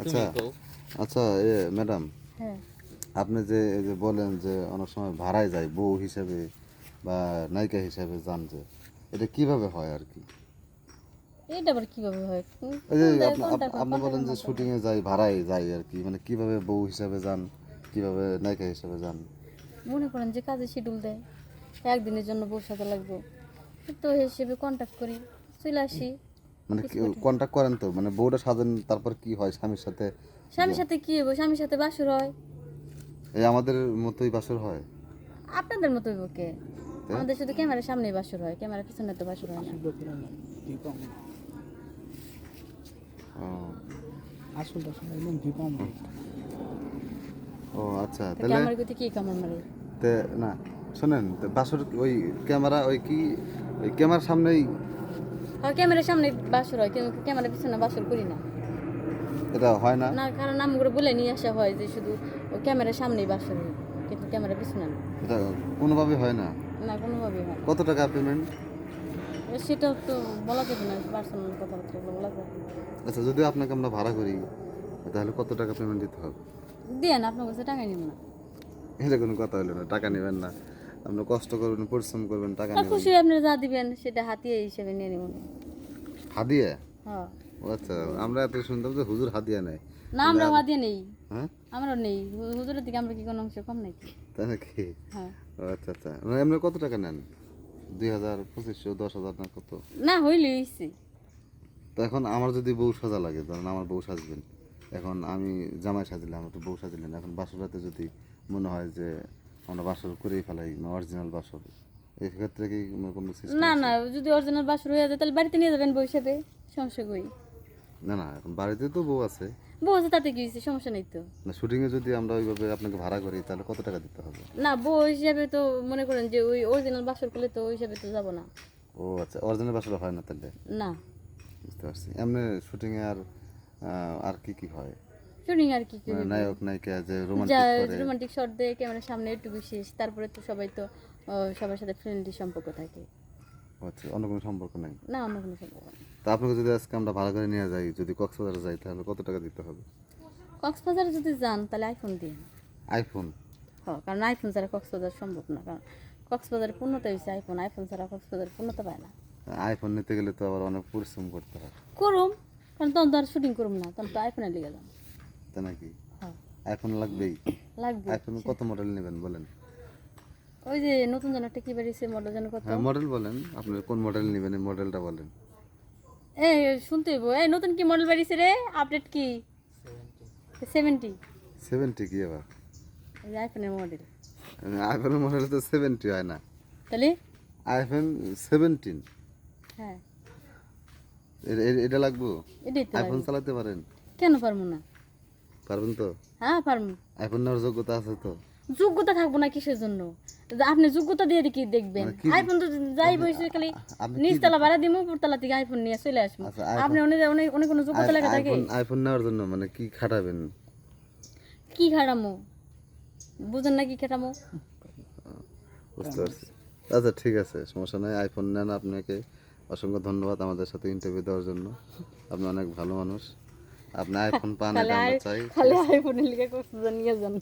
আচ্ছা আচ্ছা ম্যাডাম, হ্যাঁ, আপনি যে এই যে বলেন যে অনেক সময় ভাড়ায় যায় বউ হিসাবে বা নায়িকা হিসাবে যান, যে এটা কিভাবে হয় আর কি? এটা আবার কিভাবে হয়? এই যে কোনটা আপনি বলেন যে মাধ্যমে? শুটিংয়ে যাই, ভাড়ায় যাই আর কি, মানে কিভাবে বউ হিসাবে যান, কিভাবে নায়িকা হিসাবে যান? মনে করেন যে কাজে শিডিউল দেয়, একদিনের জন্য বসাতে লাগবে, তো হিসেবে কন্ট্যাক্ট করি, চলে আসি। মানে কিছু কঠিন কন্টাক্ট করেন তো, মানে বউটা সাজেন, তারপর কি হয় স্বামীর সাথে? স্বামীর সাথে কি হইব? স্বামীর সাথে বাসর হয়। এই আমাদের মতোই বাসর হয়? আপনাদের মতো হইব কে? তাই? আমাদের শুধু ক্যামেরার সামনেই বাসর হয়, ক্যামেরার পিছনে তো বাসর হয় না। ও আসলটা আসলে একদম ভিপাম ও আচ্ছা, তো তাহলে ক্যামেরার গতি কি কামড় মারে? তে না শোনেন, তো বাসর ওই ক্যামেরা ওই কি ওই ক্যামেরার সামনেই হ্যাঁ, ক্যামেরার সামনে বাসর হয়, কিন্তু ক্যামেরার পিছনে বাসর করি না। এটা হয় না? না, কারণ আমগুলো বলে নিয়ে আসা হয় যে শুধু ও ক্যামেরার সামনেই বাসর হয়, কিন্তু ক্যামেরার পিছনে না। এটা কোনোভাবেই হয় না? না, কোনোভাবেই হয় না। কত টাকা পেমেন্ট? সেটাও তো বলা যাবে না, পার্সোনাল কথাবার্তা বলা যাবে না। আচ্ছা, যদি আপনাকে আমরা ভাড়া করি তাহলে কত টাকা পেমেন্ট দিতে হবে? দেন, আপনার কাছে টাকা নিব না। এটা কোনো কথা হলো না, টাকা নেবেন না? আপনি কষ্ট করবেন, পরিশ্রম করবেন, টাকা আর নেবেন? খুশি হয়ে আপনারা যা দিবেন সেটা হাতিয়ে হিসেবে নিয়ে নেব। হাদিয়া? হ্যাঁ, ও আচ্ছা, আমরা এত শুনতাম যে হুজুর হাদিয়া নেয়। না আমরা হাতিয়ে নেই, হ্যাঁ, আমরাও নেই। হুজুরের দিকে আমরা কি কোনো অংশ কম নাকি? তাই নাকি? হ্যাঁ, ও আচ্ছা আচ্ছা, মানে এমনি কত টাকা নেন? 2000, 2500, 10,000 না কত? না হইলে হইছে। তো এখন আমার যদি বউ সাজা লাগে, ধরেন আমার বউ সাজবেন, এখন আমি জামাই সাজলাম, একটু বউ সাজলেন, এখন বাসর রাতে যদি মনে হয় যে আমরা বাসর করেই ফেলাই, অরিজিনাল বাসর, এই ক্ষেত্রে কি কোনো সিস্টেম না আছে? না, যদি অরিজিনাল বাসর হয়ে যায় তাহলে বাড়িতে নিয়ে যাবেন বউ হিসেবে, সমস্যা কই? না না, এখন বাড়িতে তো বউ আছে। বউ আছে তাতে কি হয়েছে, সমস্যা নেই তো। না, শুটিংয়ে যদি আমরা ওইভাবে আপনাকে ভাড়া করি তাহলে কত টাকা দিতে হবে? না, বউ হিসাবে তো মনে করেন যে ওই অরিজিনাল বাসর করলে তো ওই হিসাবে তো যাবো না। ও আচ্ছা, অরিজিনাল বাসর হয় না তাহলে? না, বুঝতে পারছি। এমনি শুটিংয়ে আর কি কি হয়? শুটিং আর কি কি মানে হইব? নায়ক নায়িকা যে যা রোমান্টিক করে? রোমান্টিক শট দেয় ক্যামেরার সামনে একটু শেষ, তারপরে তো সবাই তো সবার সাথে ফ্রেন্ডলি সম্পর্ক থাকে। ও আচ্ছা, অন্য কোনো সম্পর্ক নাই? না, অন্য কোনো সম্পর্ক না। তা আপনাকে যদি আজকে আমরা ভাড়া করে নিয়ে যাই, যদি কক্সবাজারে যাই, তাহলে কত টাকা দিতে হবে? কক্সবাজারে যদি যান তাহলে আইফোন দিন। আইফোন? হ্যাঁ, কারণ আইফোন ছাড়া কক্সবাজার সম্ভব না, কারণ কক্সবাজারের পূর্ণতা হয়েছে আইফোন, আইফোন ছাড়া কক্সবাজার পূর্ণতা পায় না। আইফোন নিতে গেলে তো আবার অনেক পরিশ্রম করতে হয়। করুম, কারণ তখন তো আর শুটিং করুম না, তখন তো আইফোনের লিগে যান। তাই নাকি? হ্যাঁ, আইফোন লাগবেই? লাগবে। আইফোন কত মডেল নেবেন বলেন? ওই যে নতুন যেন একটা কি বেরিয়েছে মডেল যেন কত। হ্যাঁ, মডেল বলেন, আপনি কোন মডেল নেবেন, এই মডেলটা বলেন। এই শুনতে হইব, এই নতুন কি মডেল বেরিয়েছে রে, আপডেট কি? 70। 70 কি আবার? এই যে আইফোনের মডেল। আইফোনের মডেল তো 70 হয় না, তাহলে আইফোন 17। হ্যাঁ, এটা লাগবে? এটাই তো আইফোন লাগবে। চালাতে পারেন? কেন পারবো না? পারবেন তো? হ্যাঁ, পারবো। আইফোন নেওয়ার যোগ্যতা আছে তো? যোগ্যতা থাকবো না কিসের জন্য? আপনি যোগ্যতা দিয়ে কি দেখবেন? মানে কি? আইফোন তো যাই বসে খালি আপনি কি? নিচতলা ভাড়া দিব, উপরতলা থেকে আইফোন নিয়ে চলে আসবো। আচ্ছা, আপনি অনেক অনেক অনেক কোনো যোগ্যতা লেখা থাকে? আইফোন আইফোন নেওয়ার জন্য মানে কি খাটাবেন? কি খাটামো বুঝেন না? কি খাটামো? বুঝতে পারছি। আচ্ছা ঠিক আছে, সমস্যা নাই, আইফোন নেন। আপনাকে অসংখ্য ধন্যবাদ আমাদের সাথে ইন্টারভিউ দেওয়ার জন্য। আপনি অনেক ভালো মানুষ। আপনি আইফোন পান, এটা আমরা চাই। খালি আইফোনের লিগে কক্সবাজার নিয়ে যান।